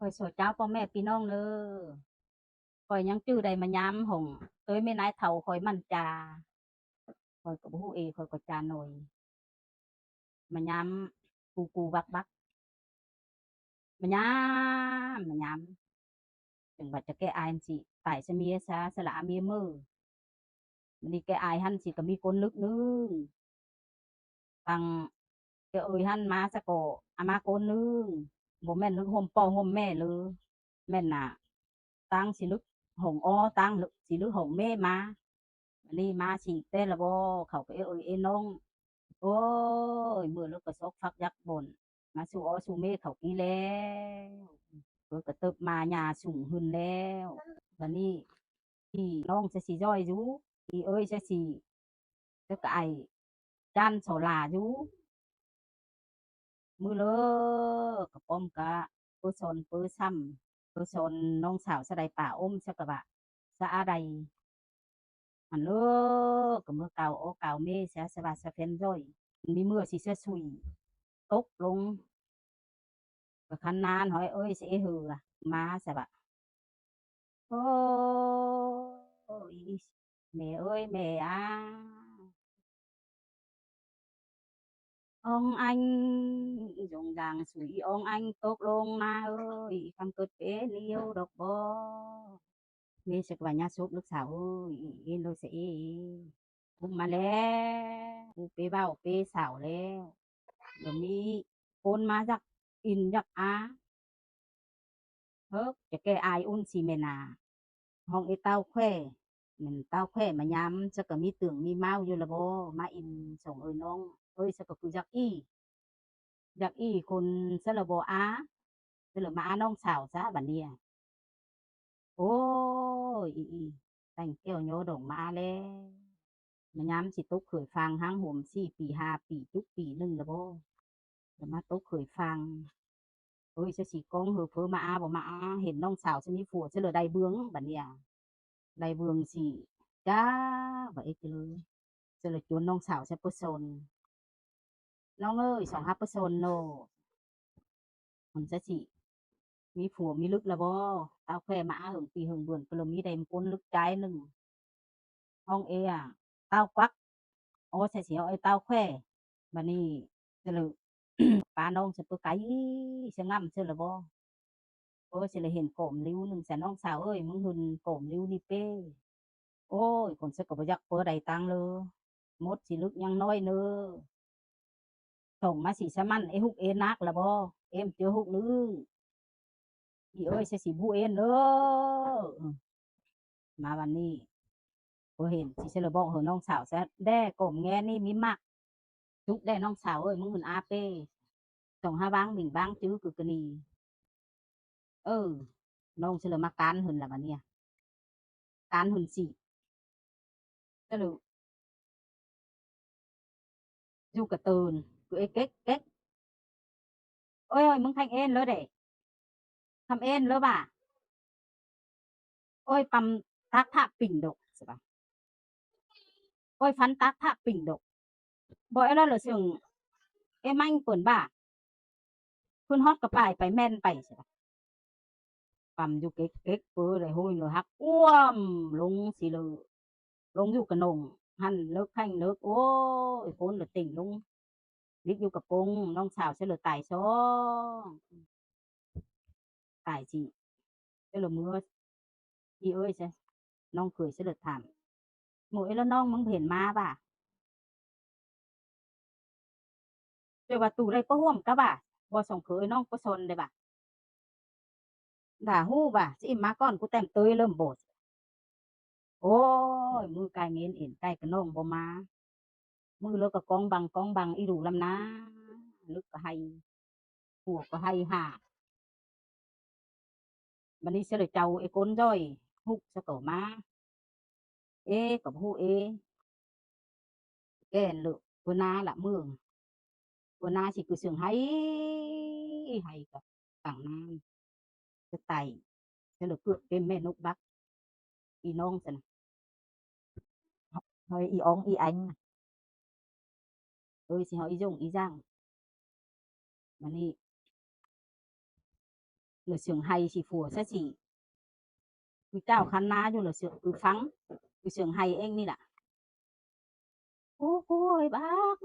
ข้อยโสเจ้าพ่อแม่พี่น้องเด้อข้อยยังจื้อได้มาย้ำหงเอ้ยแม่นายเฒ่าข้อยมันจาข้อยก็บ่ฮู้ข้อยก็จาหน่อยมาย้ำกูบักมาย้มาย้จึงว่าจะแก้อายหั้นสิตายซะเมียซะสละเมียมือมันนี่แก้อายหันสิก็มีคนนึกนึงตังเอ้ยหันมาซะก็อามาคนนึงบ่แม่นนึกห่มพ่อห่มแม่เลยแม่นน่ะตังสิลึกหงอ้อตังลึกสิลึกหงแม่มาอันนี้มาสิเต้นละบ่เขาก็น้อง โอ้ยมือแล้วก็ซกฟักยักบนมาสู่อ้อสู่เมฆเขากี้แล้วเพิ่นก็เติบมาหญ้าสูงขึ้นแล้ววันนี้พี่น้องจะสิย่อยอยู่พี่เอ้ยจะสิจะก็ไอ้จันโซลาอยู่มือเลิกกระป้อมกะเปื้อซนเปื้อซ้ำเปื้อซนน้องสาวสะใดป่าอมสักกะบะสะอาใดมันเลิกก็มือเก่าโอ้เก่าเมษสะบาสะเพ็นย่อยมีมือสิเสะสุยตกลง ก็คันนานหอยเอ้ยสิหือมาใช่ปะโอ้ยแม่เอ้ยแม่ông anh dùng đàn sủi ông anh tốt luôn na ơi không cực bé liêu độc bò mẹ sẽ qua nhà sốt lúc sau ơi yên đôi sẽ cũng mà lẽกูไปเบ้าไปสาวแล้วเดี๋ยวมีคนมาจากอินจากอาเฮ้จะแกอายอุ่นซีเมนา ห้องไอ้เต้าแควมันเต้าแควมาย้ำจะก็มีตึงมีเมาอยู่ละบ่มาอินส่งเอ้ยน้องเอ้ยจะก็คือจักอี้คนซะละบ่อาซะละมาอาน้องสาวซะบัดเนี้ยโอ้ยอีแต่งแก้วโยดงมาแล้วมาย้ำสิตกเคยฟังห้างห่ม4 ปี5 ปีทุกปีหนึ่งละบ่จะมาตกเคยฟังเอ้ยจะสิกงเหอเพิ่อมาอาบ่มาอาเห็นน้องสาวจะมีผัวจะเลยได้เบื้องบัดเนี้ย đại vương chỉ cha vậy chứ giờ là chuồn nông xảo sẽ personน้องเอ้ย2-5%โนมันจะสิมีผัวมีลึกแล้วบ่ตาแควมาหึงปีหึงเบื่อนก็เลยมีได้มคนลึกใจหนึ่งห้องเออะเต้าควักโอ้ใช่สิเอาไอ้เต้าแควบัดนี้จะเลยป้าน้องจะไปไกลจะงำเชื่อละบ่โอ้สิเลยเห็นโกมริ้วหนึ่งแสนน้องสาวเอ้ยมึงหึนโกมริ้วนี่เป้โอ้ยคนsẽ có bây giờ bữa đầy tăng lơ mốt chỉ lúc nhăng nói nữa tổng mà chỉ xem ăn ấy hút ê nát là bo em chưa hút nữa chị ơi sẽ chỉ bu ên nữa màวันนี้ก็เห็นสิเชลบอกเหรอน้องสาวซะแด้กลมแงนี่มีมักทุกแด้น้องสาวเอ้ยมึงหุ่นอาเป้2-5 บางหนึ่งบางจื้อคือกะนีเออน้องเชลมาการหุ่นละวันเนี้ยการหุ่นสี่เชลอยู่กระตือนคือไอ้เก๊กเอ้ยมึงthành ên lỡ đểทำเอ็นแล้วบ่า ôi păm tác thạ bình độใช่ปะ ôi phán tác thạ bình độ บอกไอ้เราเหลือเสียงเอ้มั่งเปิ่นบ่าคุณฮอตกับไปไปแม่นไปใช่ปะปั๊มอยู่เก๊กเปื้อเลยห้ยเลยฮักอ้วมลงสิเลยลงอยู่กระนงหันเลิกแข่งเลิกโอ้ยคนเลยติ่งลงลิกอยู่กับปงน้องสาวเสลอตายซ้องตายจีเสลอมือจีเอ้ยใช่น้องเคยเสลอถามหมวยแล้วน้องมึงเห็นมาป่ะเจ้าว่าตู่ได้ก็ห่วมกับบ่ะบ่ส่งเคยน้องก็ซนได้บ่ะ ด่าฮู้บ่ะสิมาก่อนกูแต่มเตยเริ่มโบดโอ้ยมือไก่เงินเอ็นไก่กระน่องบ่มามือเลิกก็กองบังอีดูลำนะลึกก็ให้หัวก็ให้หาบันนี้เสลยเจ้าไอ้ก้นจ้อยฮุกสะโตมาเอ๊กับฮู้แก่นลึกตัวนาละเมืองตัวนาสิคือเสียงให้กับต่างนานจะไตเสลยเกือบเป็นแม่นกบักอีน้องสันเฮ้ยอีอองอีอันเอ้ยสิเฮาอีจงอีจังบันนี้ lửa sườn hay chỉ phùa sẽ chỉ cứ cao khăn ná vô lửa sườn cứ phắng cứ sườn hay anh đi đã cô ơi bác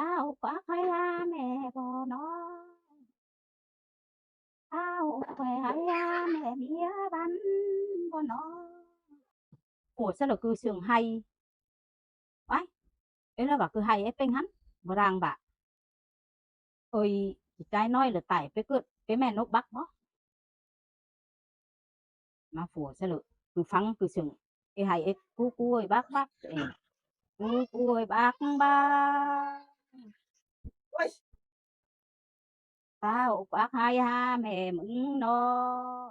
tao bác hay mẹ bò nó tao khỏe hay mẹ mía bắn bò nó ủa sao là cứ sườn hay ấy ấy là bảo cứ hay ấy bên hắn mà đang bảo ơi cái nói là tải cái mẹ nó bắt bó mà phùa sao là cứ phắng cứ sườn cái hay ấy cu ơi bác cu ơi bác tao bác hai ha mẹ mừng nó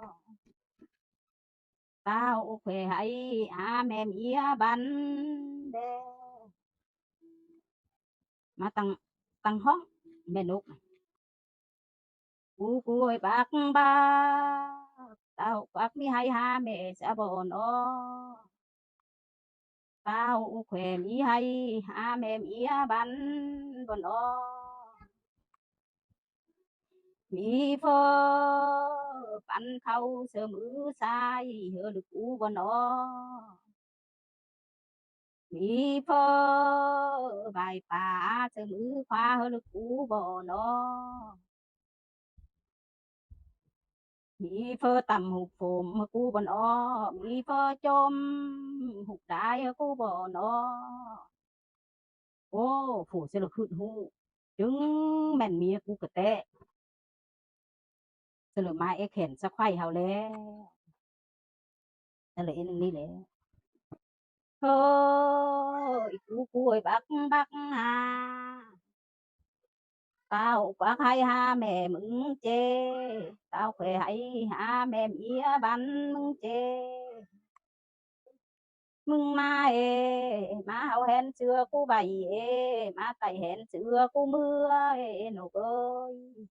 tao khỏe hay mẹ mía bắn đê mà tăng tăng hót mẹ nút cu ơi tao bác mi hay ha mẹ sẽ bỏ nó tao khỏe mi hay mẹ mía bắn bỏ nó mi phơ bắn khâu sơ mứ sai hơ được cú bỏ nó mi phơ bài bà sơ mứ khoa hơ được cú bỏ nó mi phơ tầm hụt phồm cú bỏ nó mi phơ chôm hụt đái cú bỏ nó ô phủ sẽ được hụt hụ trứng mèn mía cú cờ tệ sẽ được mai khen sẽ khoai hào lé sẽ là in đi lé thôi cu ơi bác tao bác hay mẹ mừng chê tao khỏe hay mẹ mía bắn mừng chê mừng má hao hẹn xưa cu bày má tay hẹn xưa cu mưa nụ ơi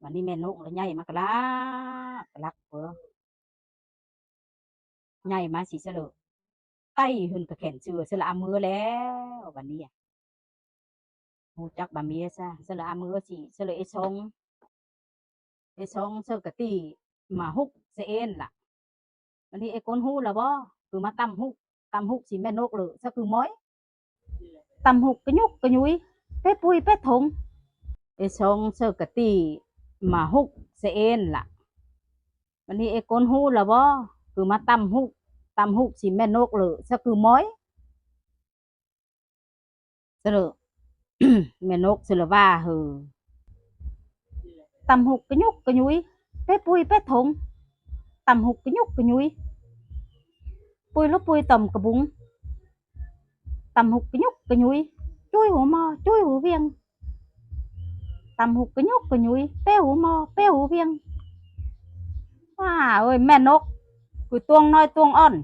mà đi mẹ nụ là nhảy mà cái lắc vừa nhảy mà chỉ sẽ được tay hơn cái khen xưa sẽ là mưa léo và đi à hú chắc bà mía sẽ là mưa chỉ sẽ là xong sơ cái tì mà hút sẽ ên làวันนี้ไอ้คนหู้ละบ่คือมาตำหุกสิแม่นกเลยซะคือม้อยตำหุกกระยุกกระยุยเป้ปุยเป้ถงไอ้ซองเซอกะตีมาหุกเสเอ็นล่ะวันนี้ไอ้คนหู้ละบ่คือมาตำหุกสิแม่นกเลยซะคือม้อยซะเลยแม่นกสิละว่าหือตำหุกกระยุกกระยุยเป้ปุยเป้ถงตำหุกกระยุกกระยุยปุยlúcปุยtầm cà bún tầm hụt cái nhúc cái nhúi chui hủ mò chui hủ viên tầm hụt cái nhúc cái nhúi pe hủ mò pe hủ viên wow ơi mẹ nốc cứ tuông nói tuông on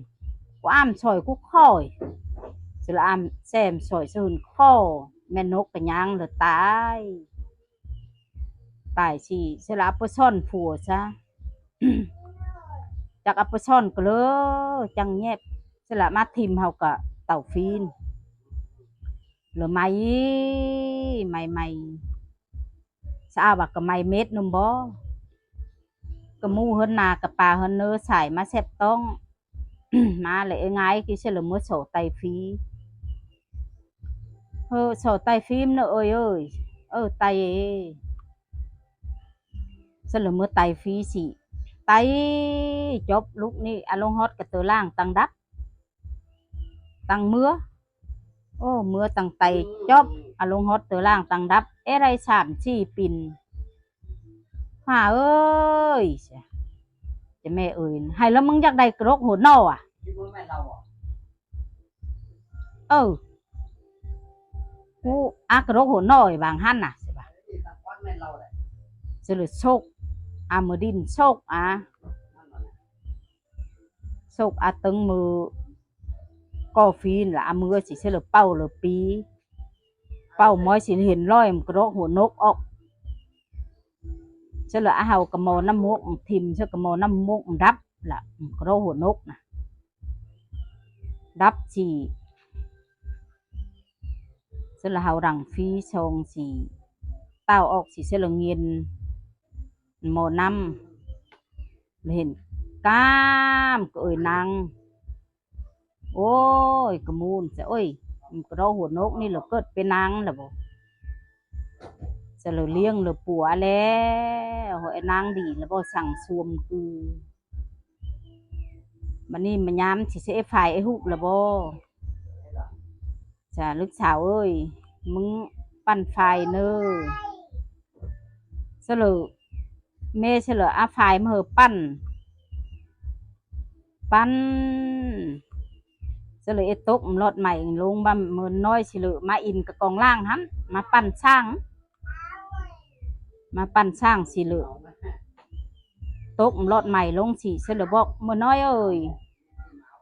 có am sỏi cũng khỏi sự là am xem sỏi sơn khô mẹ nốc cái nhang là tai tai chỉ sẽ là bơ son phùa sa chắc bơ son cái lơ chẳng nhẹp sẽ là má thìm học cả tàu phin lỡ mày sao bà cái mày mết nôm bó cái mu hơn nà cái bà hơn nơ xài má xếp tông má lệ ngay khi sẽ là mua sổ tay phí sổ tay phim nữa ơi tay sẽ là mua tay phí gì tay chốt lúc ní along hot cái tờ lang tăng đắp tăng mưa mưa tăng tay chốt along hot tờ lang tăng đắp ê đây sảm chi pin Hòa ơi chị mẹ ơi hay lắm mừng chắc đây krok hồn nâu à ku krok hồn nâu bằng hắn à sẽ là sốc amerdin sốc sốc từng mưa coffee là mưa chỉ sẽ là bao là pi bao mới chỉ hiện loi krok hồn nốc ốc sẽ là hào cầm màu năm muỗng thìm cho cầm màu năm muỗng đắp là krok hồn nốc nè đắp chỉ sẽ là hào đằng phi xong chỉ tao ọc chỉ sẽ là nghiền mồ năm hiện cam cười năng ôi cái môn sẽ ôi cái đó hồn nốtนี่là cất bên năng là bộ sẽ là liêng là bùa lẽ hội năng đi là bộ sẵn xuồng cứ mà ni mà nhám thì sẽ phải hụt là bộ chả lúc xảo ơiมึงปั่นไฟเนอsẽ là mê sẽ là ápไฟmàปั่นจะเลยตกรถใหม่ลงบ้านเมือนน้อยสิเลยมาอินกับกองล่างหันมาปั่นช่างสิเลยตกรถใหม่ลงสิสิเลยบอกเมือนน้อยเอ้ย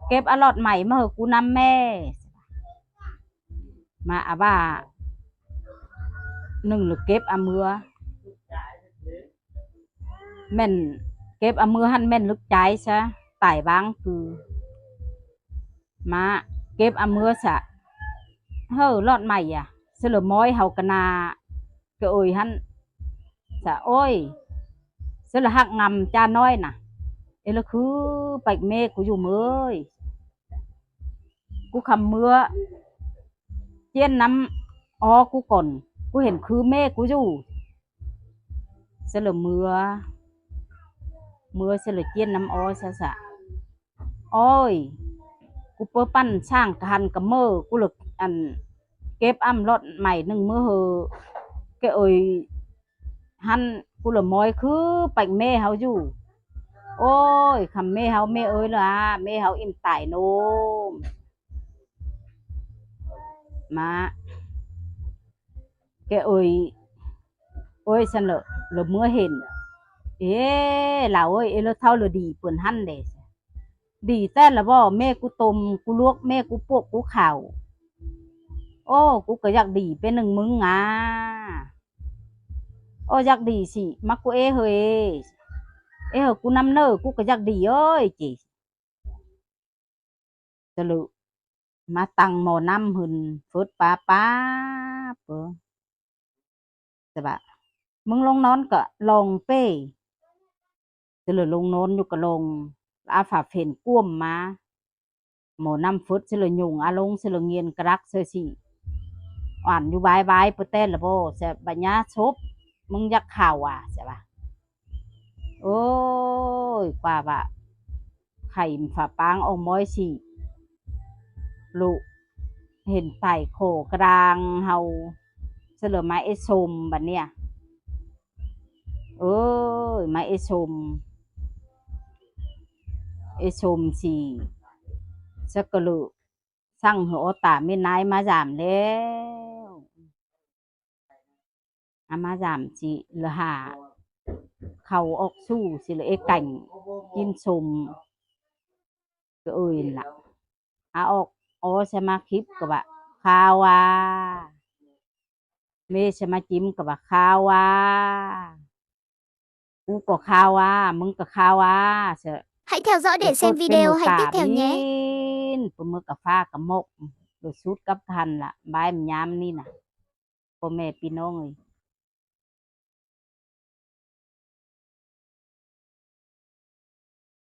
เก็บเอารถใหม่มาเหอะกูนำแม่มาอาบ้าหนึ่งหรือเก็บเอามือแม่นเก็บเอามือหันแม่นลึกใจซะตายบ้างคือมาเก็บเอามือซะเฮ้อรถใหม่อ่ะสิเลยม้อยเฮากะนาเกยเอ้ยหันซะโอ้ยสิเลยหักงำจาน้อยน่ะเอละคือไปเมฆกูอยู่เมื่อยกูคำเมื่อเจียนน้ำอ๋อกูก่อนกูเห็นคือเมฆกูอยู่เสลอเมื่อเสลอเจียนน้ำอ๋อซะซะโอ้ยกูเปิ้ปั้นช่างกันกับเมื่อกูหลึกอันเก็บอ้ำรถใหม่หนึ่งเมื่อเหอแกเอ้ยหันกูเหลือมอยคือไปเมฆเขาอยู่โอ้ยคำเมฆเขาเมฆเอ้ยล่ะเมฆเขาอิ่มตายโนมมาแกเอ้ยโอ้ยฉันเหลือเมื่อเห็นเอ๊เราเอ้ยเราเท่าเราดีเปิ่นหั่นเด้ดีแต่ละบ่แม่กูต้มกูลวกแม่กูปวกกูข่าวโอ้กูก็อยากดีเป็นหนึ่งมึงอ่ะโอ้อยากดีสิมักกูเอ้เฮ้ยเอ้กูนำเนอกูก็อยากดีเอ้ยจีจะลุมาตังหมอน้ำหุ่นฟดป้าเปอจะบะมึงลงนอนก็ลงเป้จะเลยลงนอนอยู่ก็ลงอาฝาเฟนก้มมาหมอน้ำฟดจะเลยยุงอาลงจะเลยเงียนกรักเสียสิอ่านอยู่บายเปเต้นละโบจะบัญญัติชบมึงอยากข่าวอ่ะใช่ปะโอ้ยกว่าบะไข่ฝาปางเอาม้อยสิลูกเห็นไต่โขกลางเฮาเสลอไม้ไอชมบัดเนี่ยเอ้ยไม้ไอชมสิสักกะลุสั่งหัวตาไม่นายมาจามแล้วอามาจามสิละหาเขาออกสู้สิละเอก่งกินชมก็เอ้ยล่ะอาออกอ๋อใช่มาคลิปกับว่าข่าวว่าเมใช่มาจิ้มกับว่าข่าวว่ากูก็ข่าวว่ามึงก็ข่าวว่าเส Hãy theo dõi để xem video hay tiếp theo nhé. ปมือกับฟ้ากับมกโดยสุดกับทันล่ะบายมันยามนี่น่ะพ่อแม่พี่น้องเอ้ย